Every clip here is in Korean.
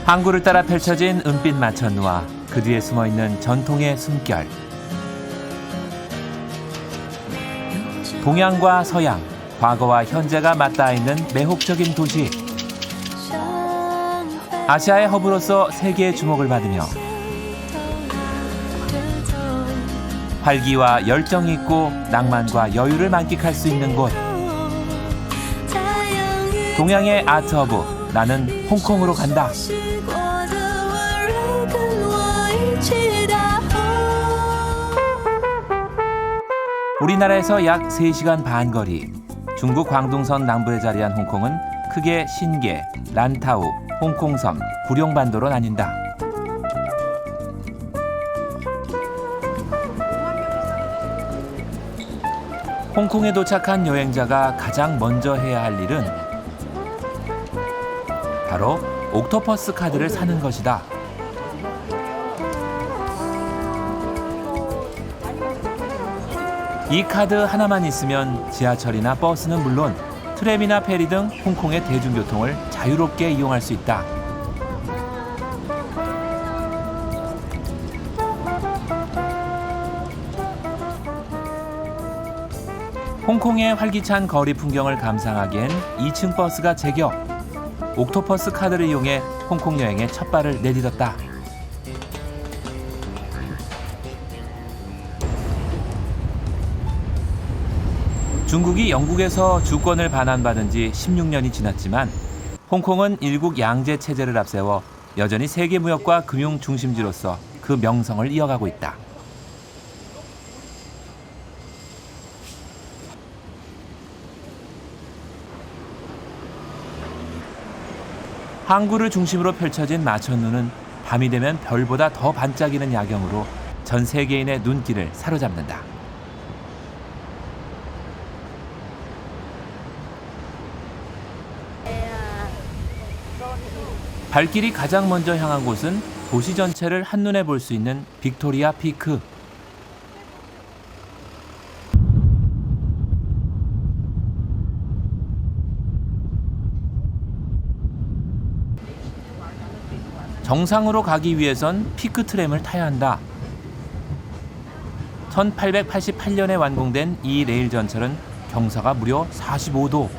항구를 따라 펼쳐진 은빛 마천루와 그 뒤에 숨어있는 전통의 숨결. 동양과 서양, 과거와 현재가 맞닿아 있는 매혹적인 도시. 아시아의 허브로서 세계의 주목을 받으며 활기와 열정이 있고 낭만과 여유를 만끽할 수 있는 곳. 동양의 아트허브, 나는 홍콩으로 간다. 우리나라에서 약 3시간 반 거리, 중국 광둥선 남부에 자리한 홍콩은 크게 신계, 란타우, 홍콩섬, 구룡반도로 나뉜다. 홍콩에 도착한 여행자가 가장 먼저 해야 할 일은 바로 옥토퍼스 카드를 사는 것이다. 이 카드 하나만 있으면 지하철이나 버스는 물론 트램이나 페리 등 홍콩의 대중교통을 자유롭게 이용할 수 있다. 홍콩의 활기찬 거리 풍경을 감상하기엔 2층 버스가 제격. 옥토퍼스 카드를 이용해 홍콩 여행에 첫 발을 내딛었다. 중국이 영국에서 주권을 반환받은 지 16년이 지났지만 홍콩은 일국 양제 체제를 앞세워 여전히 세계 무역과 금융 중심지로서 그 명성을 이어가고 있다. 항구를 중심으로 펼쳐진 마천루는 밤이 되면 별보다 더 반짝이는 야경으로 전 세계인의 눈길을 사로잡는다. 발길이 가장 먼저 향한 곳은 도시 전체를 한눈에 볼 수 있는 빅토리아 피크. 정상으로 가기 위해선 피크 트램을 타야 한다. 1888년에 완공된 이 레일 전철은 경사가 무려 45도.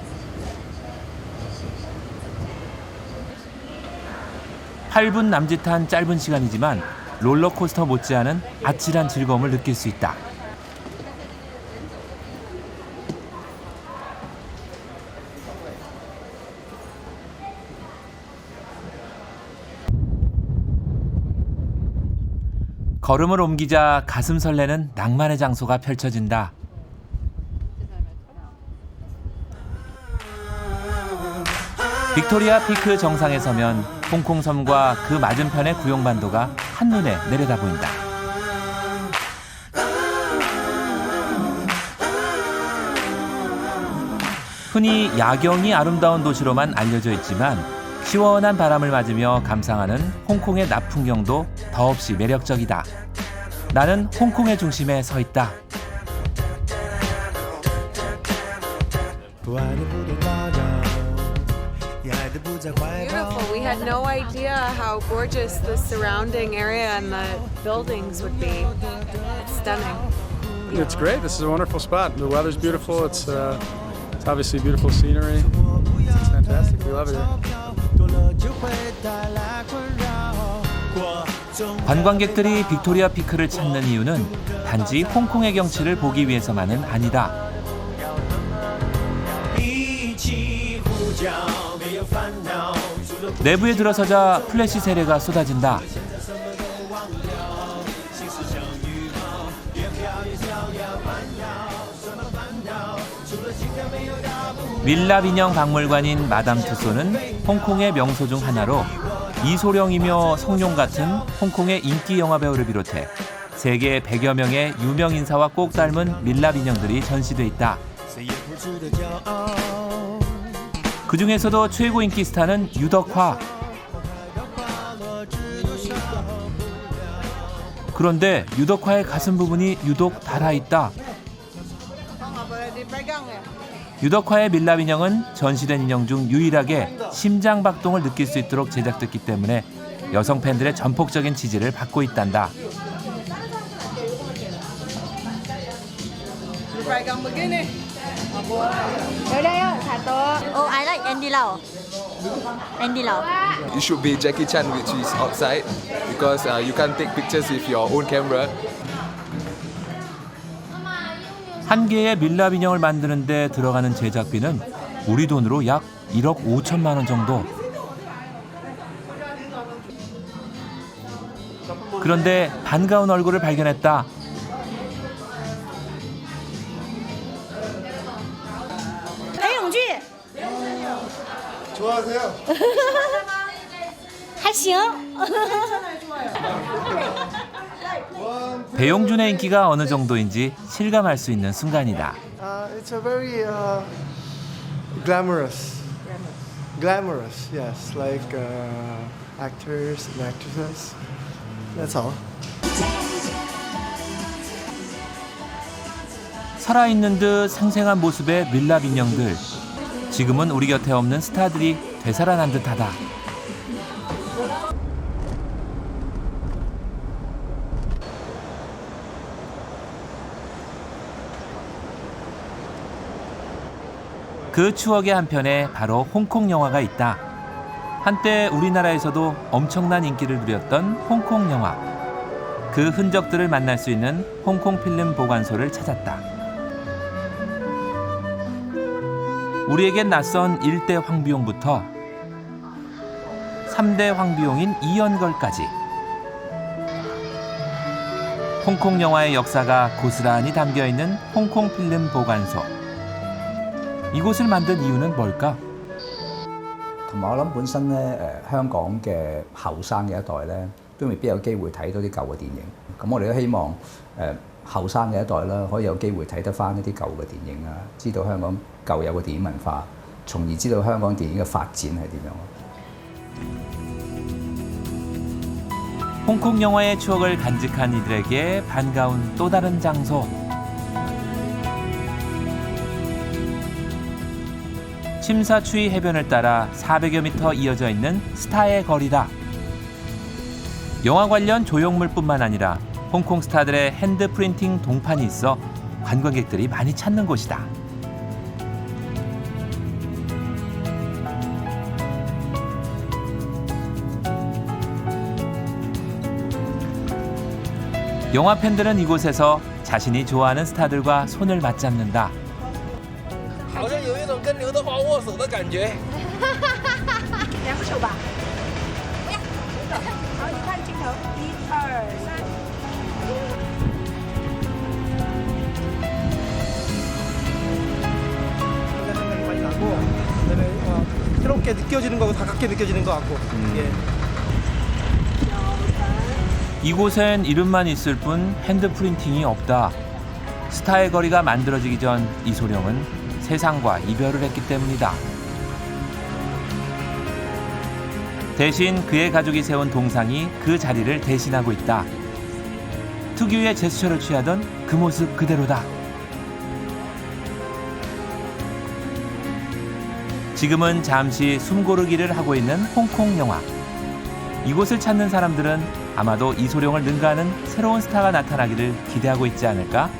8분 남짓한 짧은 시간이지만 롤러코스터 못지않은 아찔한 즐거움을 느낄 수 있다. 걸음을 옮기자 가슴 설레는 낭만의 장소가 펼쳐진다. 빅토리아 피크 정상에 서면 홍콩 섬과 그 맞은편의 구룡반도가 한눈에 내려다 보인다. 흔히 야경이 아름다운 도시로만 알려져 있지만 시원한 바람을 맞으며 감상하는 홍콩의 낮 풍경도 더없이 매력적이다. 나는 홍콩의 중심에 서 있다. Beautiful. We had no idea how gorgeous the surrounding area and the buildings would be. It's stunning. It's great. This is a wonderful spot. The weather's beautiful. It's obviously beautiful scenery. It's fantastic. We love it here. 관광객들이 빅토리아 피크를 찾는 이유는 단지 홍콩의 경치를 보기 위해서만은 아니다. 내부에 들어서자 플래시 세례가 쏟아진다. 밀랍인형 박물관인 마담 투소는 홍콩의 명소 중 하나로 이소룡이며 성룡 같은 홍콩의 인기 영화 배우를 비롯해 세계 100여 명의 유명 인사와 꼭 닮은 밀랍 인형들이 전시돼 있다. 그 중에서도 최고 인기 스타는 유덕화. 그런데 유덕화의 가슴 부분이 유독 달아있다. 유덕화의 밀랍 인형은 전시된 인형 중 유일하게 심장 박동을 느낄 수 있도록 제작됐기 때문에 여성 팬들의 전폭적인 지지를 받고 있단다. Oh, I like Andy Lau. Andy Lau. You should be Jackie Chan, which is outside, because you can't take pictures with your own camera. 한 개의 밀랍 인형을 만드는데 들어가는 제작비는 우리 돈으로 약 1억 5천만 원 정도. 그런데 반가운 얼굴을 발견했다. 배용주. 좋아하세요? 还行. 배용준의 인기가 어느 정도인지 실감할 수 있는 순간이다. It's a very glamorous, yes, like actors and actresses. That's all. 살아있는 듯 생생한 모습의 밀랍 인형들. 지금은 우리 곁에 없는 스타들이 되살아난 듯하다. 그 추억의 한편에 바로 홍콩 영화가 있다. 한때 우리나라에서도 엄청난 인기를 누렸던 홍콩 영화. 그 흔적들을 만날 수 있는 홍콩 필름 보관소를 찾았다. 우리에겐 낯선 1대 황비용부터 3대 황비용인 이연걸까지 홍콩 영화의 역사가 고스란히 담겨있는 홍콩 필름 보관소. 이곳을 만든 이유는 뭘까? 同埋我諗本身咧香港嘅後生嘅一代咧，都未必有機會睇到啲舊嘅電影。咁我哋都希望後生嘅一代啦，可以有機會睇得翻一啲舊嘅電影啊，知道香港舊有嘅電影文化，從而知道香港電影嘅發展係點樣。 홍콩 영화의 추억을 간직한 이들에게 반가운 또 다른 장소. 침사추이 해변을 따라 400여 미터 이어져 있는 스타의 거리다. 영화 관련 조형물뿐만 아니라 홍콩 스타들의 핸드 프린팅 동판이 있어 관광객들이 많이 찾는 곳이다. 영화 팬들은 이곳에서 자신이 좋아하는 스타들과 손을 맞잡는다. 好像有一种跟刘德华握手的感觉。两手吧。好，你看镜头，一二三。 생각이 많이 나고, 그다음에 새롭게 느껴지는 거고 가깝게 느껴지는 것 같고. 예. 이곳엔 이름만 있을 뿐 핸드 프린팅이 없다. 스타의 거리가 만들어지기 전 이소룡은 세상과 이별을 했기 때문이다. 대신 그의 가족이 세운 동상이 그 자리를 대신하고 있다. 특유의 제스처를 취하던 그 모습 그대로다. 지금은 잠시 숨고르기를 하고 있는 홍콩 영화. 이곳을 찾는 사람들은 아마도 이소룡을 능가하는 새로운 스타가 나타나기를 기대하고 있지 않을까?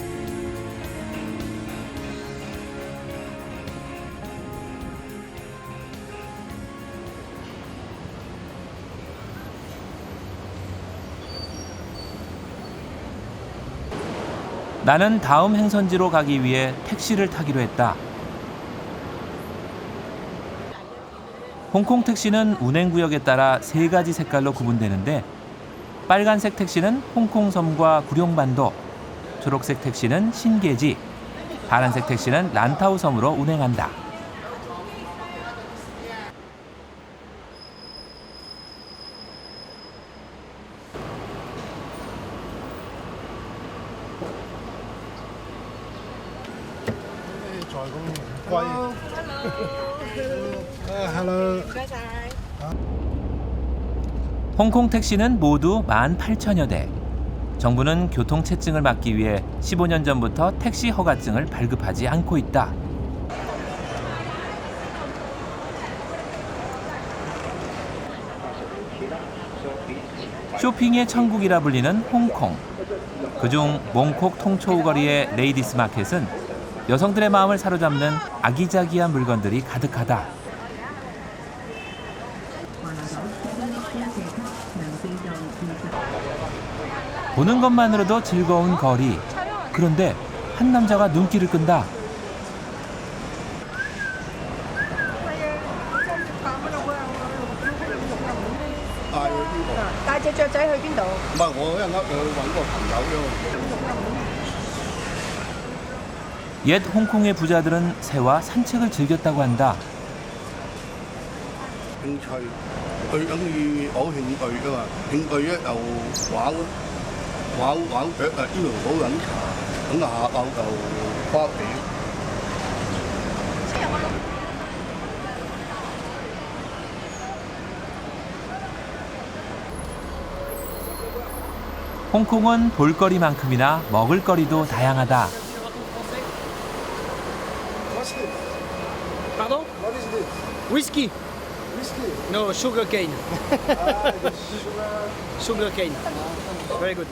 나는 다음 행선지로 가기 위해 택시를 타기로 했다. 홍콩 택시는 운행구역에 따라 3가지 색깔로 구분되는데 빨간색 택시는 홍콩 섬과 구룡반도, 초록색 택시는 신계지, 파란색 택시는 란타우 섬으로 운행한다. 홍콩 택시는 모두 18,000여 대. 정부는 교통체증을 막기 위해 15년 전부터 택시 허가증을 발급하지 않고 있다. 쇼핑의 천국이라 불리는 홍콩. 그중 몽콕 통초우 거리의 레이디스 마켓은 여성들의 마음을 사로잡는 아기자기한 물건들이 가득하다. 보는 것만으로도 즐거운 거리. 그런데 한 남자가 눈길을 끈다. 옛 홍콩의 부자들은 새와 산책을 즐겼다고 한다. 興趣，佢等於我興趣㗎嘛，興趣咧就玩咯，玩腳啊，呢度好飲茶，咁啊下晝就翻屋企。 홍콩은 볼거리만큼이나 먹을거리도 다양하다. Pardon? Whisky. No, sugar cane. Sugar cane. Very good.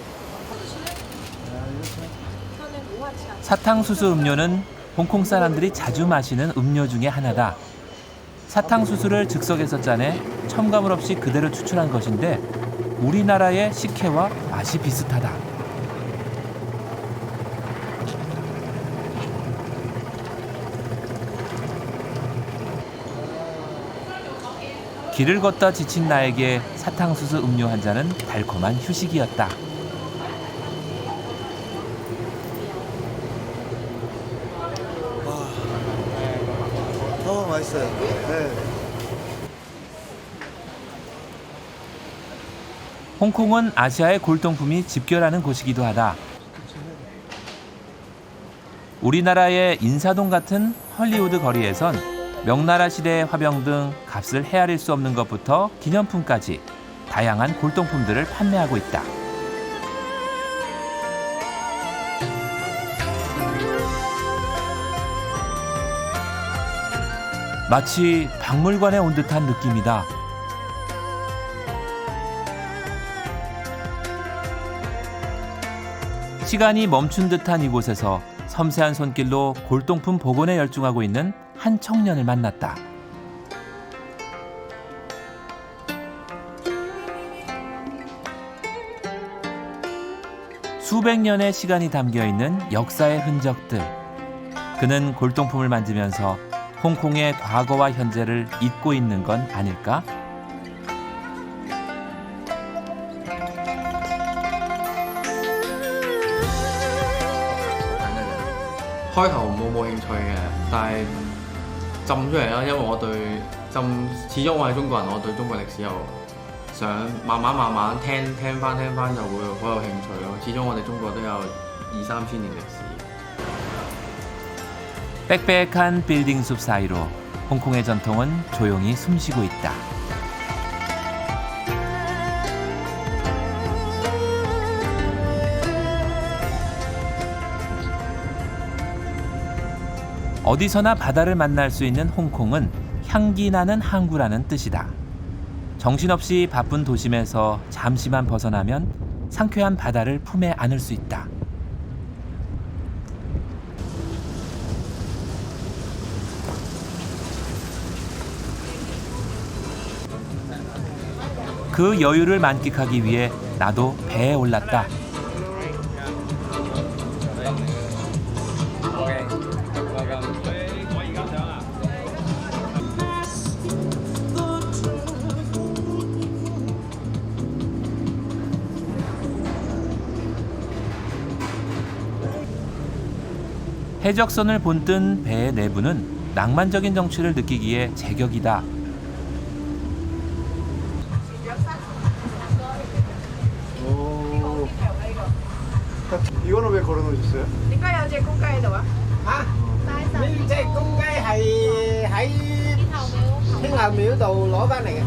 사탕수수 음료는 홍콩 사람들이 자주 마시는 음료 중에 하나다. 사탕수수를 즉석에서 짜내 첨가물 없이 그대로 추출한 것인데 우리나라의 식혜와 맛이 비슷하다. 길을 걷다 지친 나에게 사탕수수 음료 한 잔은 달콤한 휴식이었다. 맛있어요. 네. 홍콩은 아시아의 골동품이 집결하는 곳이기도 하다. 우리나라의 인사동 같은 헐리우드 거리에선 명나라 시대의 화병 등 값을 헤아릴 수 없는 것부터 기념품까지 다양한 골동품들을 판매하고 있다. 마치 박물관에 온 듯한 느낌이다. 시간이 멈춘 듯한 이곳에서 섬세한 손길로 골동품 복원에 열중하고 있는 한 청년을 만났다. 수백 년의 시간이 담겨 있는 역사의 흔적들. 그는 골동품을 만지면서 홍콩의 과거와 현재를 잊고 있는 건 아닐까? 開頭冇興趣嘅，但係浸出嚟啦，因為我對始終我係中國人，我對中國歷史又想慢慢聽翻就會好有興趣咯。始終我哋中國都有2、3千年歷史。 빽빽한 빌딩 숲 사이로 홍콩의 전통은 조용히 숨쉬고 있다. 어디서나 바다를 만날 수 있는 홍콩은 향기 나는 항구라는 뜻이다. 정신없이 바쁜 도심에서 잠시만 벗어나면 상쾌한 바다를 품에 안을 수 있다. 그 여유를 만끽하기 위해 나도 배에 올랐다. 해적선을 본뜬 배의 내부는 낭만적인 정취를 느끼기에 제격이다. 이거는 왜 걸어놓으셨어요? 點解有隻公雞喺度啊？ 呢隻公雞係喺天后廟度攞翻嚟嘅。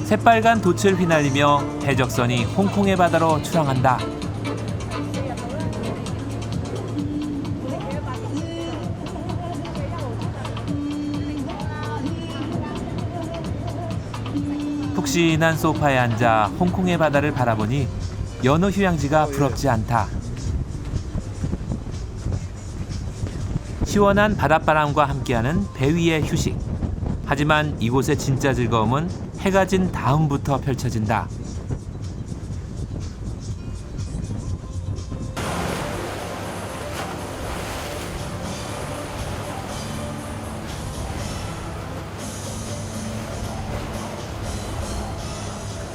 새빨간 돛을 휘날리며 해적선이 홍콩의 바다로 출항한다. 푹신한 소파에 앉아 홍콩의 바다를 바라보니 여느 휴양지가 부럽지 않다. 시원한 바닷바람과 함께하는 배 위의 휴식. 하지만 이곳의 진짜 즐거움은 해가 진 다음부터 펼쳐진다.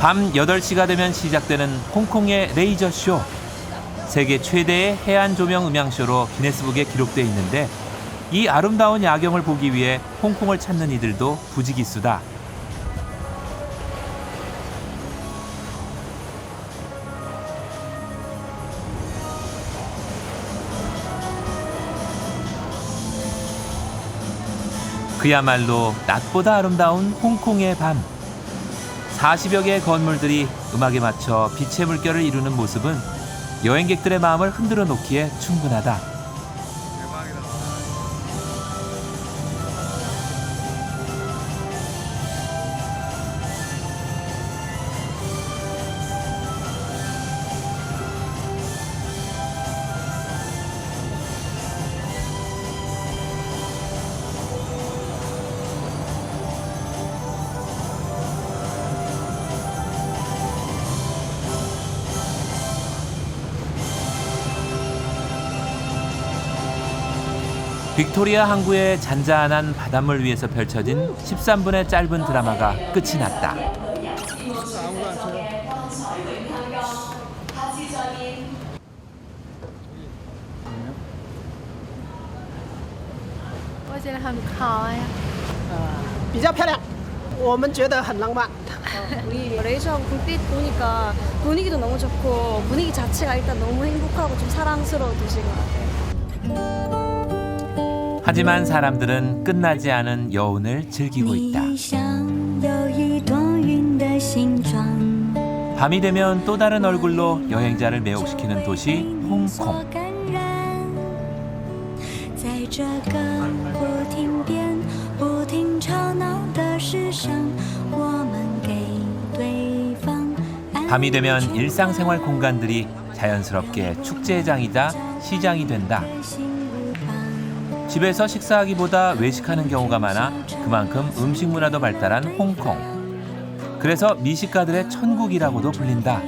밤 8시가 되면 시작되는 홍콩의 레이저쇼. 세계 최대의 해안 조명 음향쇼로 기네스북에 기록돼 있는데 이 아름다운 야경을 보기 위해 홍콩을 찾는 이들도 부지기수다. 그야말로 낮보다 아름다운 홍콩의 밤. 40여 개의 건물들이 음악에 맞춰 빛의 물결을 이루는 모습은 여행객들의 마음을 흔들어 놓기에 충분하다. 빅토리아 항구의 잔잔한 바닷물 위에서 펼쳐진 13분의 짧은 드라마가 끝이 났다. 비자漂亮 我们觉得很浪漫 우리 레이저하고 불빛 보니까 분위기도 너무 좋고 분위기 자체가 일단 너무 행복하고 좀 사랑스러운 도시인 것 같아요. 하지만 사람들은 끝나지 않은 여운을 즐기고 있다. 밤이 되면 또 다른 얼굴로 여행자를 매혹시키는 도시 홍콩. 밤이 되면 일상생활 공간들이 자연스럽게 축제장이자 시장이 된다. 집에서 식사하기보다 외식하는 경우가 많아 그만큼 음식 문화도 발달한 홍콩. 그래서 미식가들의 천국이라고도 불린다.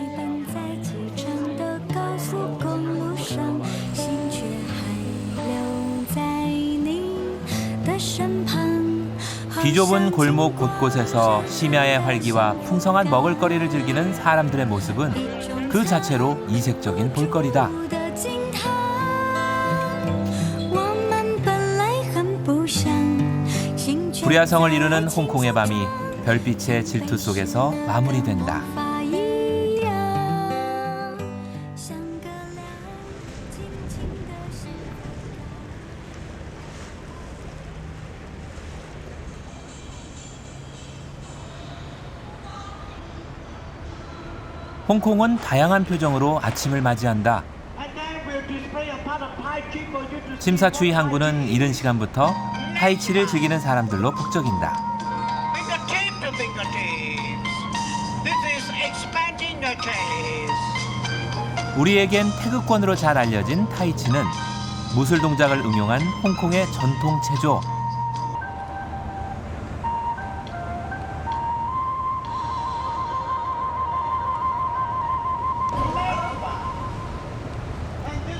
비좁은 골목 곳곳에서 심야의 활기와 풍성한 먹을거리를 즐기는 사람들의 모습은 그 자체로 이색적인 볼거리다. 불야성을 이루는 홍콩의 밤이 별빛의 질투 속에서 마무리된다. 홍콩은 다양한 표정으로 아침을 맞이한다. 심사추이 항구는 이른 시간부터 타이치를 즐기는 사람들로 북적인다. 우리에겐 태극권으로 잘 알려진 타이치는 무술 동작을 응용한 홍콩의 전통 체조.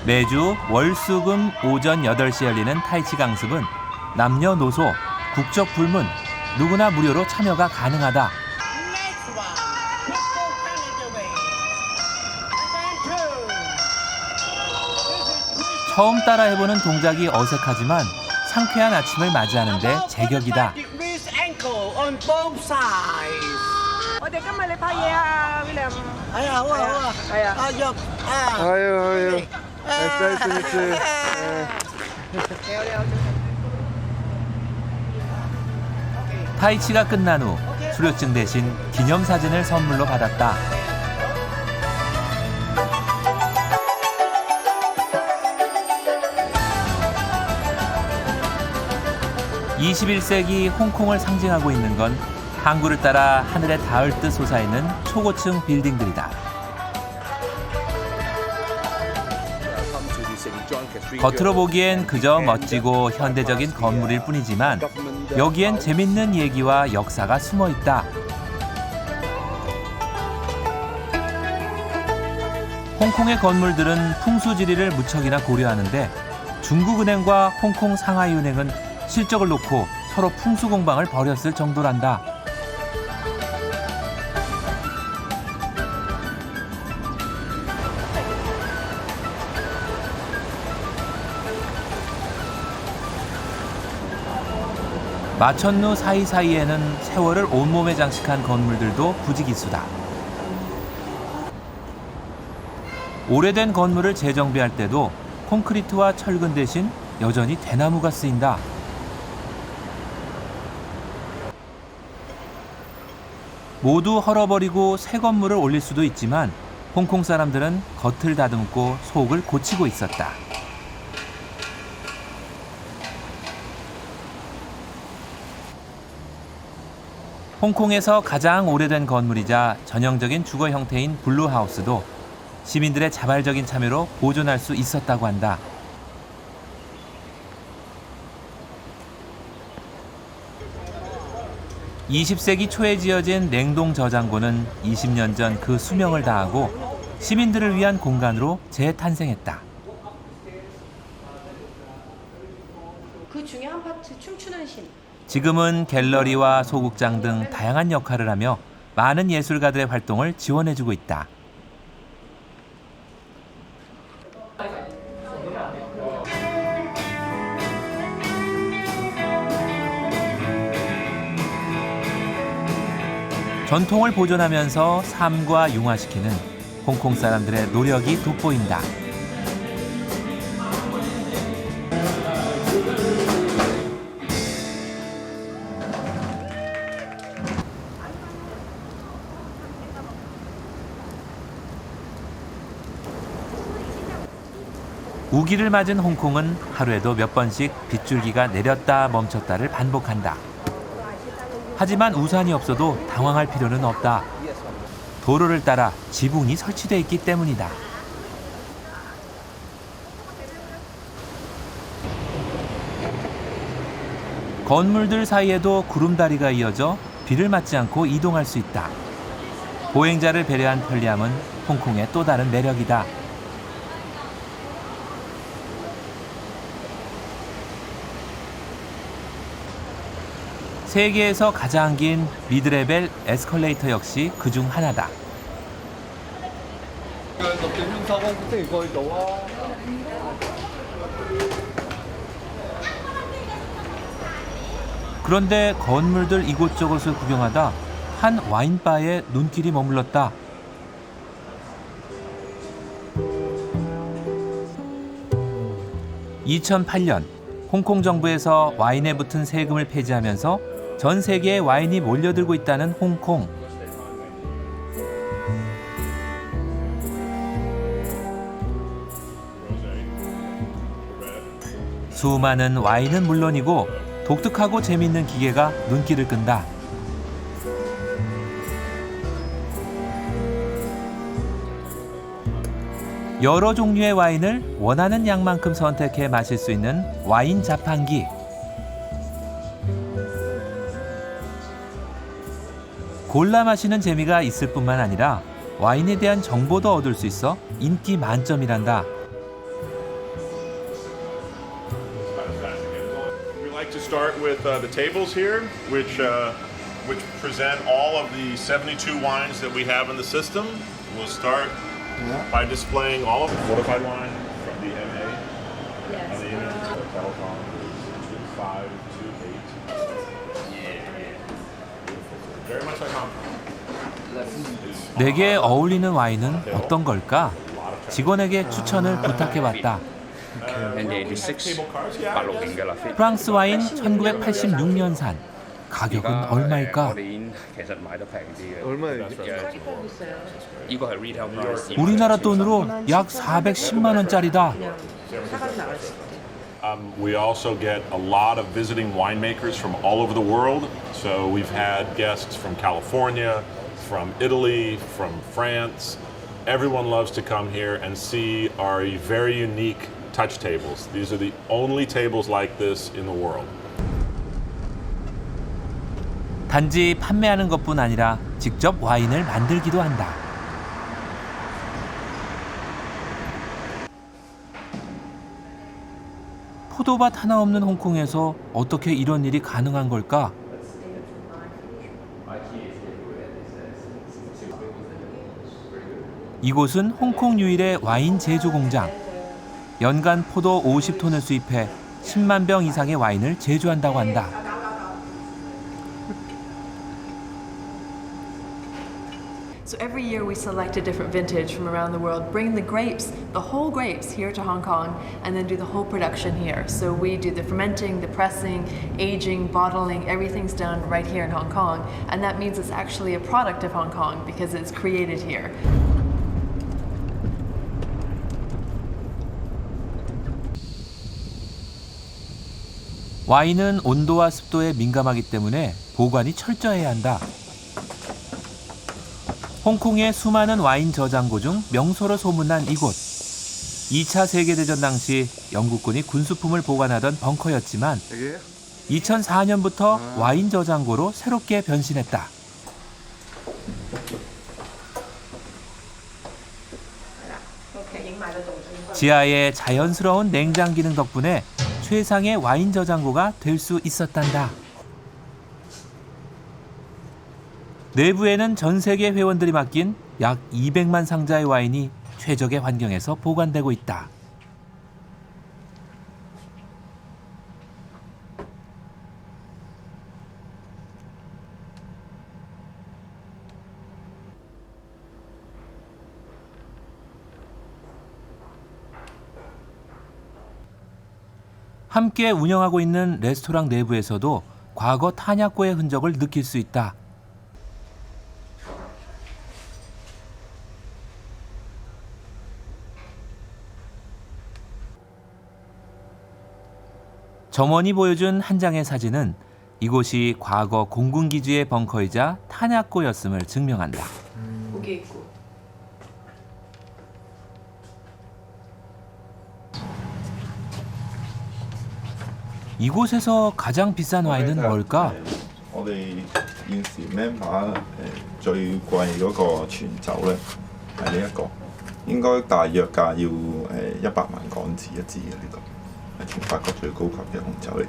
매주 월수금 오전 8시 열리는 타이치 강습은 남녀노소, 국적 불문, 누구나 무료로 참여가 가능하다. 처음 따라해보는 동작이 어색하지만 상쾌한 아침을 맞이하는 데 제격이다. 타이치가 끝난 후 수료증 대신 기념사진을 선물로 받았다. (21세기) 홍콩을 상징하고 있는 건 항구를 따라 하늘에 닿을 듯 솟아있는 초고층 빌딩들이다. 겉으로 보기엔 그저 멋지고 현대적인 건물일 뿐이지만 여기엔 재밌는 얘기와 역사가 숨어 있다. 홍콩의 건물들은 풍수지리를 무척이나 고려하는데 중국은행과 홍콩 상하이은행은 실적을 놓고 서로 풍수 공방을 벌였을 정도란다. 마천루 사이사이에는 세월을 온몸에 장식한 건물들도 부지기수다. 오래된 건물을 재정비할 때도 콘크리트와 철근 대신 여전히 대나무가 쓰인다. 모두 헐어버리고 새 건물을 올릴 수도 있지만 홍콩 사람들은 겉을 다듬고 속을 고치고 있었다. 홍콩에서 가장 오래된 건물이자 전형적인 주거 형태인 블루하우스도 시민들의 자발적인 참여로 보존할 수 있었다고 한다. (20세기) 초에 지어진 냉동 저장고는 20년 전 그 수명을 다하고 시민들을 위한 공간으로 재탄생했다. 그 중에 한 파트 춤추는 신. 지금은 갤러리와 소극장 등 다양한 역할을 하며 많은 예술가들의 활동을 지원해주고 있다. 전통을 보존하면서 삶과 융화시키는 홍콩 사람들의 노력이 돋보인다. 우기를 맞은 홍콩은 하루에도 몇 번씩 빗줄기가 내렸다 멈췄다를 반복한다. 하지만 우산이 없어도 당황할 필요는 없다. 도로를 따라 지붕이 설치돼 있기 때문이다. 건물들 사이에도 구름다리가 이어져 비를 맞지 않고 이동할 수 있다. 보행자를 배려한 편리함은 홍콩의 또 다른 매력이다. 세계에서 가장 긴 미드레벨 에스컬레이터 역시 그중 하나다. 그런데 건물들 이곳저곳을 구경하다 한 와인바에 눈길이 머물렀다. (2008년) 홍콩 정부에서 와인에 붙은 세금을 폐지하면서 전 세계에 와인이 몰려들고 있다는 홍콩. 수많은 와인은 물론이고 독특하고 재미있는 기계가 눈길을 끈다. 여러 종류의 와인을 원하는 양만큼 선택해 마실 수 있는 와인 자판기. 골라 마시는 재미가 있을 뿐만 아니라 와인에 대한 정보도 얻을 수 있어 인기 만점이란다. We like to start with the tables here, which present all of the 72 wines that we have in the system. We'll start by displaying all of the fortified wine from the MA. Yes. And the Indian Telecom is 2528. Very much like Hong Kong. 내게 어울리는 와인은 어떤 걸까? 직원에게 추천을 부탁해봤다. 프랑스 와인 1986년산. 가격은 얼마일까? 우리나라 돈으로 약 410만 원짜리다. We also get a lot of visiting winemakers from all over the world. So we've had guests from California, from Italy, from France. Everyone loves to come here and see our very unique touch tables. These are the only tables like this in the world. 단지 판매하는 것뿐 아니라 직접 와인을 만들기도 한다. 포도밭 하나 없는 홍콩에서 어떻게 이런 일이 가능한 걸까? 이곳은 홍콩 유일의 와인 제조 공장. 연간 포도 50톤을 수입해 10만 병 이상의 와인을 제조한다고 한다. So every year we select a different vintage from around the world, bring the grapes, the whole grapes here to Hong Kong, and then do the whole production here. So we do the fermenting, the pressing, aging, bottling, everything's done right here in Hong Kong. And that means it's actually a product of Hong Kong because it's created here. 와인은 온도와 습도에 민감하기 때문에 보관이 철저해야 한다. 홍콩의 수많은 와인 저장고 중 명소로 소문난 이곳. 2차 세계대전 당시 영국군이 군수품을 보관하던 벙커였지만 2004년부터 와인 저장고로 새롭게 변신했다. 지하의 자연스러운 냉장 기능 덕분에 최상의 와인 저장고가 될 수 있었단다. 내부에는 전 세계 회원들이 맡긴 약 200만 상자의 와인이 최적의 환경에서 보관되고 있다. 함께 운영하고 있는 레스토랑 내부에서도 과거 탄약고의 흔적을 느낄 수 있다. 점원이 보여준 한 장의 사진은 이곳이 과거 공군기지의 벙커이자 탄약고였음을 증명한다. 고기 있고. 이곳에서 가장 비싼 와인은 뭘까? 我哋現時 member 最貴嗰個全酒咧係呢一個，應該大約價要100萬港紙一支嘅呢個，係全法國最高級嘅紅酒嚟嘅。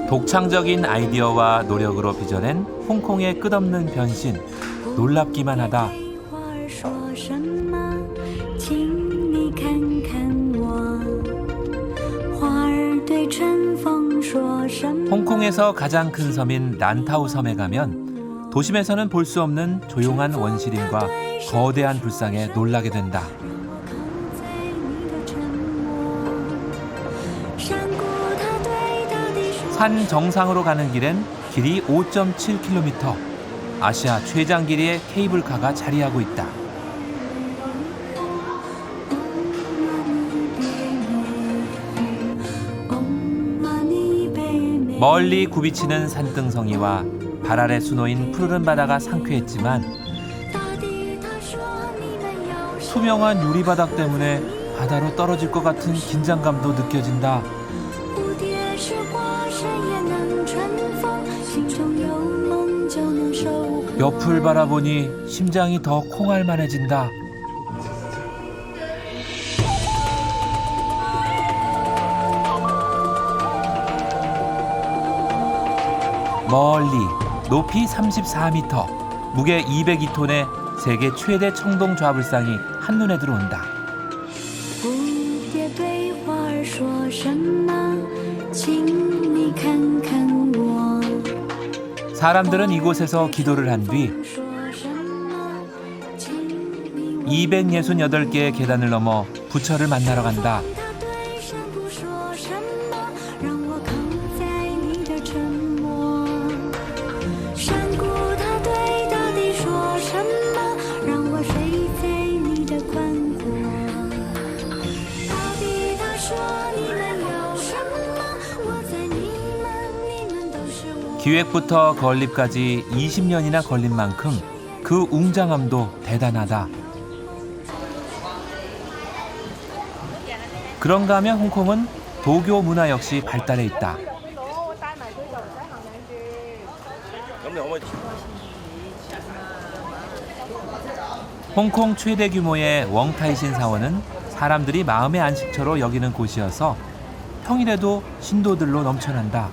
독창적인 아이디어와 노력으로 빚어낸 홍콩의 끝없는 변신, 놀랍기만 하다. 홍콩에서 가장 큰 섬인 란타우 섬에 가면 도심에서는 볼 수 없는 조용한 원시림과 거대한 불상에 놀라게 된다. 산 정상으로 가는 길엔 길이 5.7km, 아시아 최장 길이의 케이블카가 자리하고 있다. 멀리 굽이치는 산등성이와 발 아래 수놓인 푸르른 바다가 상쾌했지만 투명한 유리바닥 때문에 바다로 떨어질 것 같은 긴장감도 느껴진다. 옆을 바라보니 심장이 더 콩알만해진다. 멀리 높이 34m, 무게 202톤의 세계 최대 청동 좌불상이 한눈에 들어온다. 사람들은 이곳에서 기도를 한 뒤 268개의 계단을 넘어 부처를 만나러 간다. 기획부터 건립까지 20년이나 걸린 만큼 그 웅장함도 대단하다. 그런가 하면 홍콩은 도교 문화 역시 발달해 있다. 홍콩 최대 규모의 웡타이신 사원은 사람들이 마음의 안식처로 여기는 곳이어서 평일에도 신도들로 넘쳐난다.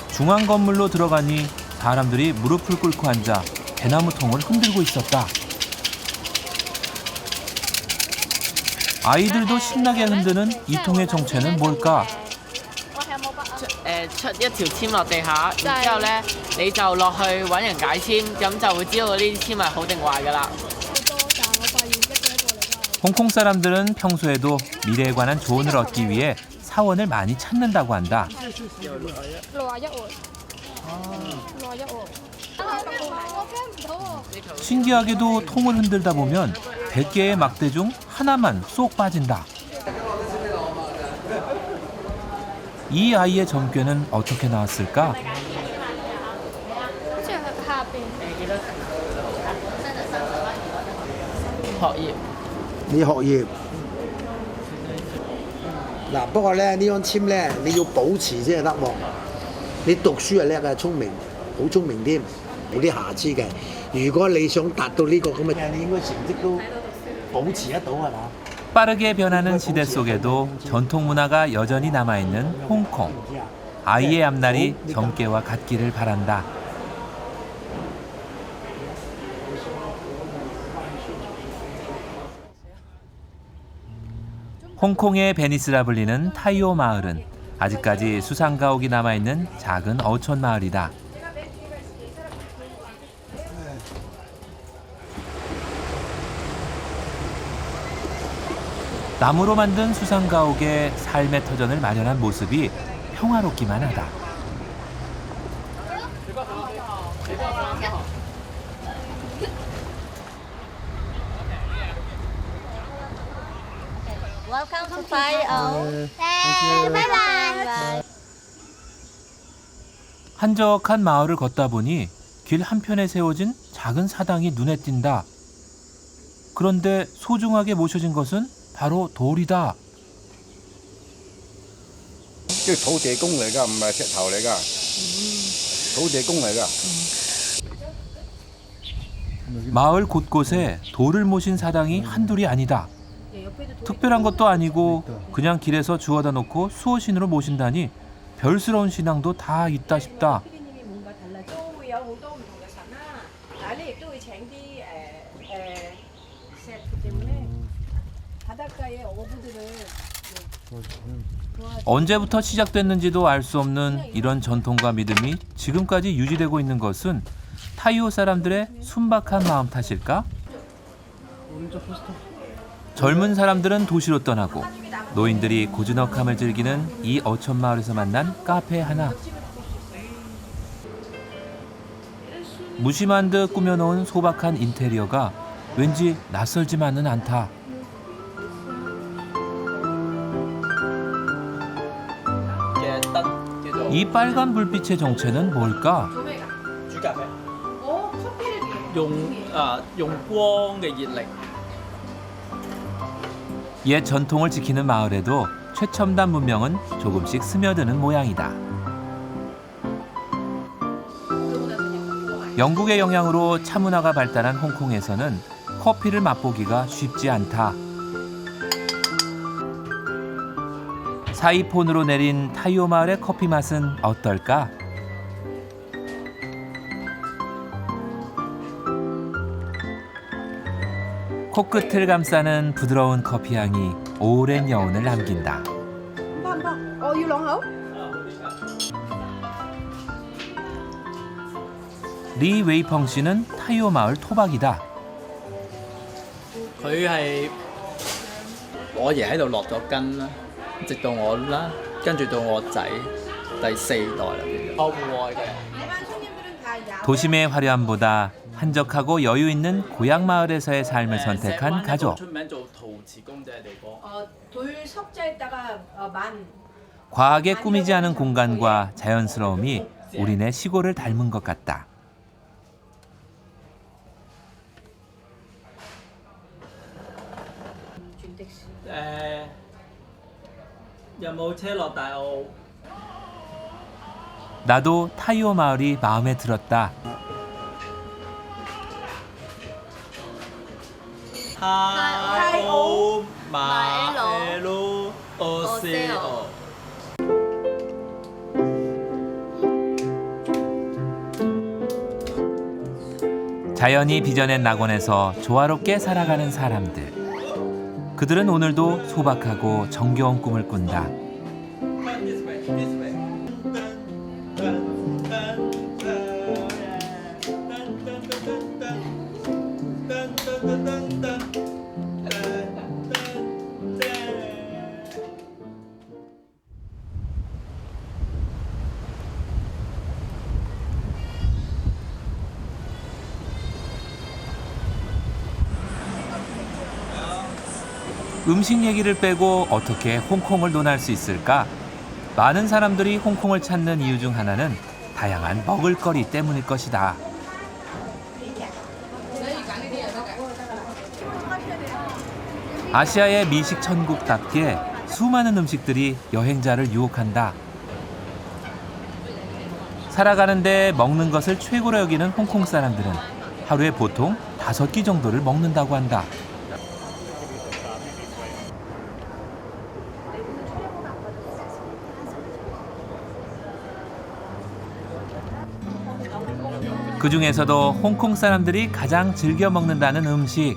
중앙 건물로 들어가니 사람들이 무릎을 꿇고 앉아 대나무 통을 흔들고 있었다. 아이들도 신나게 흔드는 이 통의 정체는 뭘까? 出一條籤落地下，然之後咧你就落去揾人解籤，咁就會知道呢啲籤係好定壞噶啦。 홍콩 사람들은 평소에도 미래에 관한 조언을 얻기 위해 사원을 많이 찾는다고 한다. 신기하게도 통을 흔들다 보면 100개의 막대 중 하나만 쏙 빠진다. 이 아이의 점괘는 어떻게 나왔을까? 學業。你學業嗱，不過咧呢張籤咧你要保持先係得喎。你讀書係叻嘅，聰明，好聰明添，冇啲瑕疵嘅。如果你想達到呢個咁嘅，你應該成績都保持得到係嘛？ 빠르게 변하는 시대 속에도 전통 문화가 여전히 남아있는 홍콩. 아이의 앞날이 점괘와 같기를 바란다. 홍콩의 베니스라 불리는 타이오 마을은 아직까지 수상가옥이 남아있는 작은 어촌 마을이다. 나무로 만든 수상가옥에 삶의 터전을 마련한 모습이 평화롭기만 하다. Welcome to Taio. Bye bye. 한적한 마을을 걷다 보니 길 한편에 세워진 작은 사당이 눈에 띈다. 그런데 소중하게 모셔진 것은 바로 돌이다. 即係土地公嚟㗎，唔係石頭嚟㗎，土地公嚟㗎。 마을 곳곳에 돌을 모신 사당이 한둘이 아니다. 특별한 것도 아니고 그냥 길에서 주워다 놓고 수호신으로 모신다니 별스러운 신앙도 다 있다 싶다. 언제부터 시작됐는지도 알 수 없는 이런 전통과 믿음이 지금까지 유지되고 있는 것은 타이오 사람들의 순박한 마음 탓일까? 젊은 사람들은 도시로 떠나고 노인들이 고즈넉함을 즐기는 이 어촌 마을에서 만난 카페 하나. 무심한 듯 꾸며놓은 소박한 인테리어가 왠지 낯설지만은 않다. 이 빨간 불빛의 정체는 뭘까? 用光嘅熱力。 옛 전통을 지키는 마을에도 최첨단 문명은 조금씩 스며드는 모양이다. 영국의 영향으로 차 문화가 발달한 홍콩에서는 커피를 맛보기가 쉽지 않다. 사이폰으로 내린 타이오 마을의 커피 맛은 어떨까? 코끝을 감싸는 부드러운 커피 향이 오랜 여운을 남긴다. 리 웨이펑 씨는 타이오 마을 토박이다. 佢係我爺喺度落咗根啦，直到我啦，跟住到我仔第4代啦。我戶外嘅。 도심의 화려함보다 한적하고 여유 있는 고향 마을에서의 삶을 선택한 가족. 出名做陶瓷工仔地方。 돌 석자에다가 만 과하게 꾸미지 않은 공간과 자연스러움이 우리네 시골을 닮은 것 같다.有冇車落大澳？ 나도 타이오 마을이 마음에 들었다. 타이오 마엘로 오세요. 자연이 빚어낸 낙원에서 조화롭게 살아가는 사람들. 그들은 오늘도 소박하고 정겨운 꿈을 꾼다. 음식 얘기를 빼고 어떻게 홍콩을 논할 수 있을까? 많은 사람들이 홍콩을 찾는 이유 중 하나는 다양한 먹을거리 때문일 것이다. 아시아의 미식 천국답게 수많은 음식들이 여행자를 유혹한다. 살아가는데 먹는 것을 최고로 여기는 홍콩 사람들은 하루에 보통 5끼 정도를 먹는다고 한다. 그 중에서도 홍콩 사람들이 가장 즐겨 먹는다는 음식.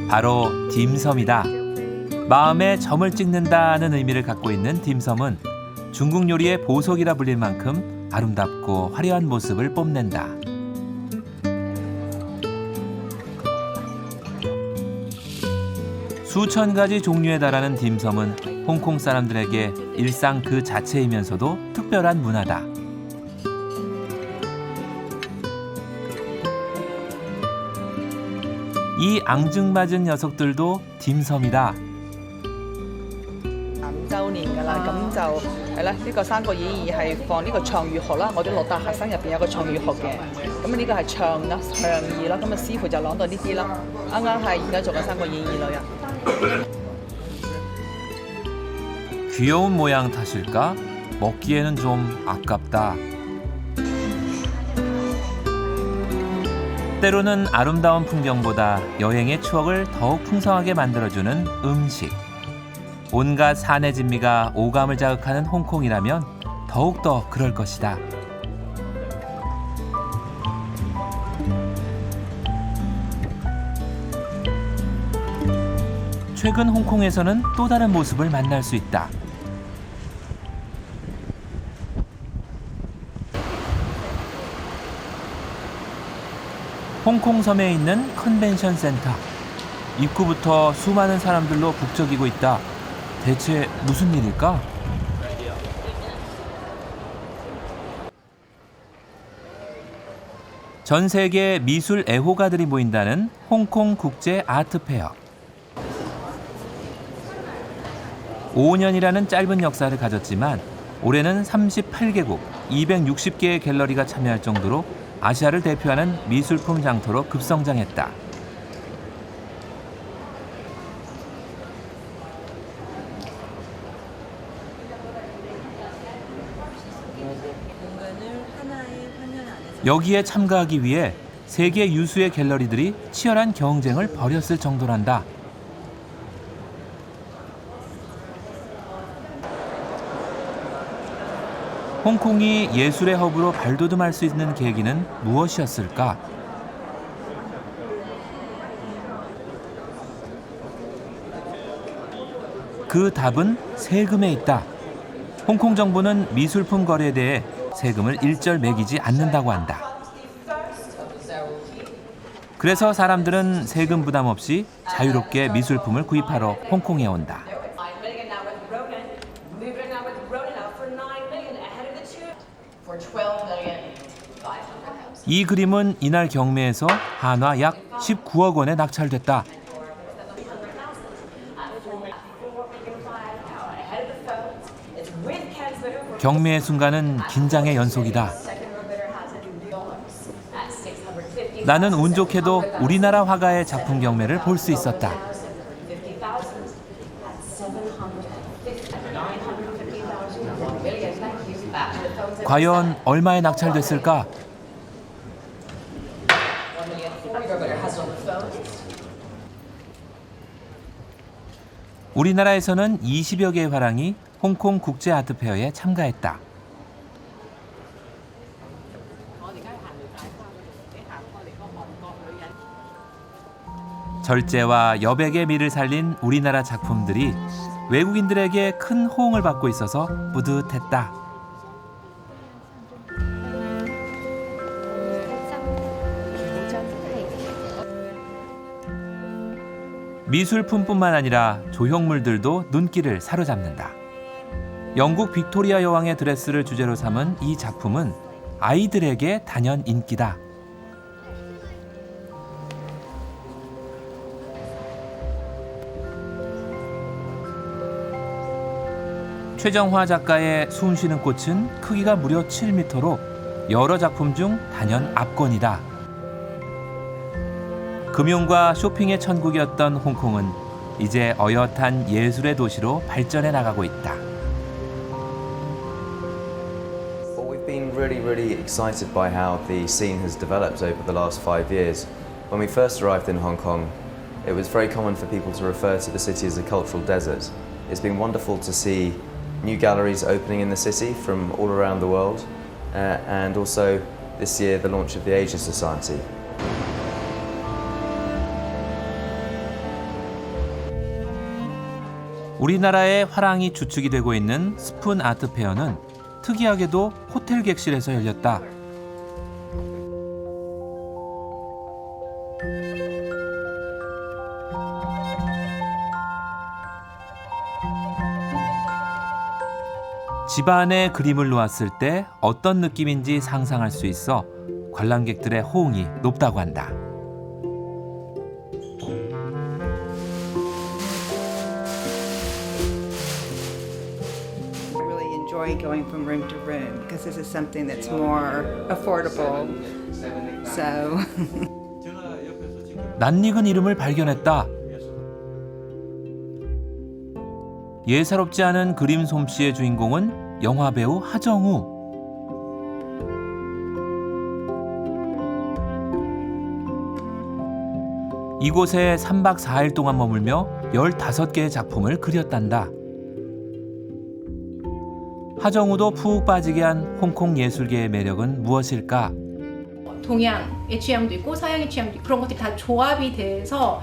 바로 딤섬이다. 마음에 점을 찍는다는 의미를 갖고 있는 딤섬은 중국 요리의 보석이라 불릴 만큼 아름답고 화려한 모습을 뽐낸다. 수천 가지 종류에 달하는 딤섬은 홍콩 사람들에게 일상 그 자체이면서도 특별한 문화다. 이 앙증맞은 녀석들도 딤섬이다. 周年㗎啦，咁就係啦。呢個《三國演義》係放呢個唱粵學啦，我哋樂達學生入邊有個唱粵學嘅，咁呢個係唱啦，唱義啦，咁啊師傅就攞到呢啲啦，啱啱係而家做緊《三國演義》啦呀。 귀여운 모양 탓일까? 먹기에는 좀 아깝다. 때로는 아름다운 풍경보다 여행의 추억을 더욱 풍성하게 만들어주는 음식. 온갖 산의 진미가 오감을 자극하는 홍콩이라면 더욱더 그럴 것이다. 최근 홍콩에서는 또 다른 모습을 만날 수 있다. 홍콩 섬에 있는 컨벤션 센터. 입구부터 수많은 사람들로 북적이고 있다. 대체 무슨 일일까? 전 세계 미술 애호가들이 모인다는 홍콩 국제 아트 페어. 5년이라는 짧은 역사를 가졌지만 올해는 38개국 260개의 갤러리가 참여할 정도로 아시아를 대표하는 미술품 장터로 급성장했다. 여기에 참가하기 위해 세계 유수의 갤러리들이 치열한 경쟁을 벌였을 정도란다. 홍콩이 예술의 허브로 발돋움할 수 있는 계기는 무엇이었을까? 그 답은 세금에 있다. 홍콩 정부는 미술품 거래에 대해 세금을 일절 매기지 않는다고 한다. 그래서 사람들은 세금 부담 없이 자유롭게 미술품을 구입하러 홍콩에 온다. 이 그림은 이날 경매에서 한화 약 19억 원에 낙찰됐다. 경매의 순간은 긴장의 연속이다. 나는 운 좋게도 우리나라 화가의 작품 경매를 볼 수 있었다. 과연 얼마에 낙찰됐을까? 우리나라에서는 20여 개의 화랑이 홍콩 국제 아트 페어에 참가했다. 절제와 여백의 미를 살린 우리나라 작품들이 외국인들에게 큰 호응을 받고 있어서 뿌듯했다. 미술품뿐만 아니라 조형물들도 눈길을 사로잡는다. 영국 빅토리아 여왕의 드레스를 주제로 삼은 이 작품은 아이들에게 단연 인기다. 최정화 작가의 숨쉬는 꽃은 크기가 무려 7m로 여러 작품 중 단연 압권이다. 금융과 쇼핑의 천국이었던 홍콩은 이제 어엿한 예술의 도시로 발전해 나가고 있다. Well, we've been really excited by how the scene has developed over the last 5 years. When we first arrived in Hong Kong, it was very common for people to refer to the city as a cultural desert. It's been wonderful to see new galleries opening in the city from all around the world, and also this year the launch of the Asia Society. 우리나라의 화랑이 주축이 되고 있는 스푼 아트 페어는 특이하게도 호텔 객실에서 열렸다. 집안에 그림을 놓았을 때 어떤 느낌인지 상상할 수 있어 관람객들의 호응이 높다고 한다. I really enjoy going from room to room because this is something that's more affordable. So 낯익은 이름을 발견했다. 예사롭지 않은 그림 솜씨의 주인공은 영화배우 하정우. 이곳에 3박 4일 동안 머물며 15개의 작품을 그렸단다. 하정우도 푹 빠지게 한 홍콩 예술계의 매력은 무엇일까? 동양의 취향도 있고 서양의 취향도 있고 그런 것들이 다 조합이 돼서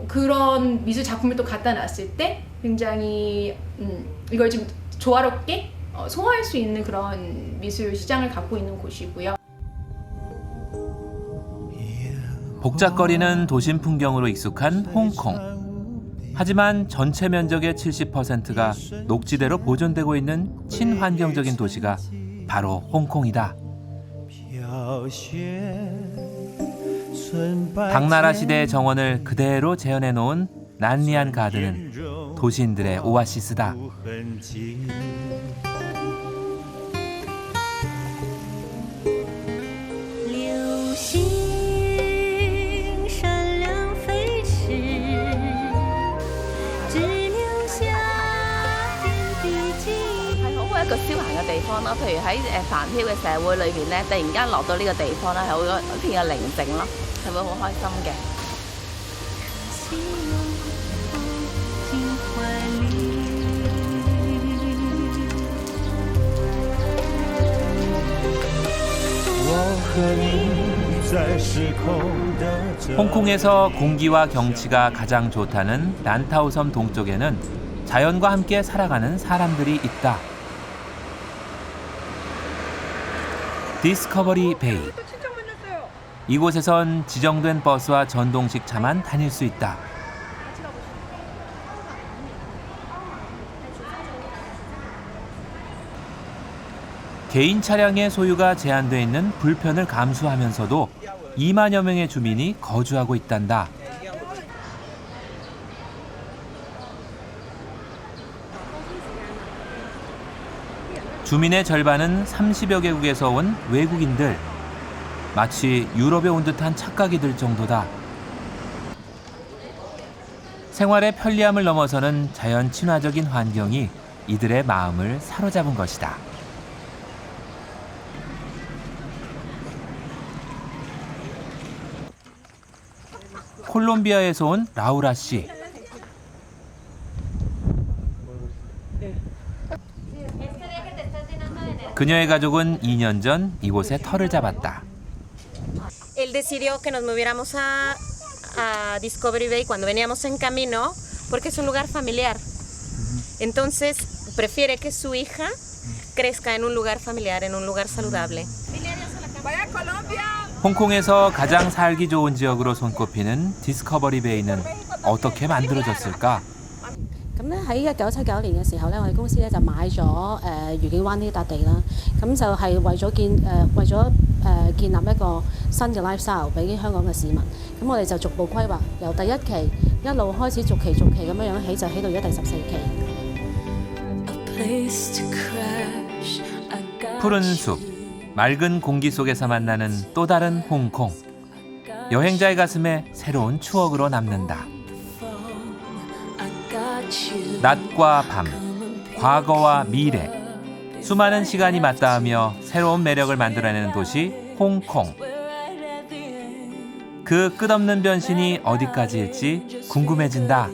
그런 미술 작품을 또 갖다 놨을 때 굉장히 이걸 좀 조화롭게 소화할 수 있는 그런 미술 시장을 갖고 있는 곳이고요. 복잡거리는 도심 풍경으로 익숙한 홍콩. 하지만 전체 면적의 70%가 녹지대로 보존되고 있는 친환경적인 도시가 바로 홍콩이다. 당나라 시대의 정원을 그대로 재현해 놓은 난리안 가든은 도시인들의 오아시스다.一個消閒嘅地方咯，譬如喺繁囂嘅社會裏邊咧，突然間落到呢個地方咧，係會一片嘅寧靜咯，係會好開心嘅。홍콩에서 공기와 경치가 가장 좋다는 란타오섬 동쪽에는 자연과 함께 살아가는 사람들이 있다. 디스커버리 베이. 이곳에선 지정된 버스와 전동식 차만 다닐 수 있다. 개인 차량의 소유가 제한돼 있는 불편을 감수하면서도 2만여 명의 주민이 거주하고 있단다. 주민의 절반은 30여 개국에서 온 외국인들. 마치 유럽에 온 듯한 착각이 들 정도다. 생활의 편리함을 넘어서는 자연 친화적인 환경이 이들의 마음을 사로잡은 것이다. 콜롬비아에서 온 라우라 씨. 그녀의 가족은 2년 전 이곳에 터를 잡았다. Él decidió que nos moviéramos a Discovery Bay cuando veníamos en camino porque es un lugar familiar. Entonces prefiere que su hija crezca en un lugar familiar, en un lugar saludable. 홍콩에서 가장 살기 좋은 지역으로 손꼽히는 디스커버리 베이는 어떻게 만들어졌을까? 咁咧喺1979年嘅時候咧，我哋公司咧就買咗愉景灣呢笪地啦。咁就係為咗建立一個新嘅 lifestyle 俾香港嘅市民。咁我哋就逐步規劃，由第一期一路開始逐期咁樣起，就起到而家第14期。 푸른 숲, 맑은 공기 속에서 만나는 또 다른 홍콩. 여행자의 가슴에 새로운 추억으로 남는다. 낮과 밤, 과거와 미래. 수많은 시간이 맞닿으며 새로운 매력을 만들어내는 도시 홍콩. 그 끝없는 변신이 어디까지일지 궁금해진다.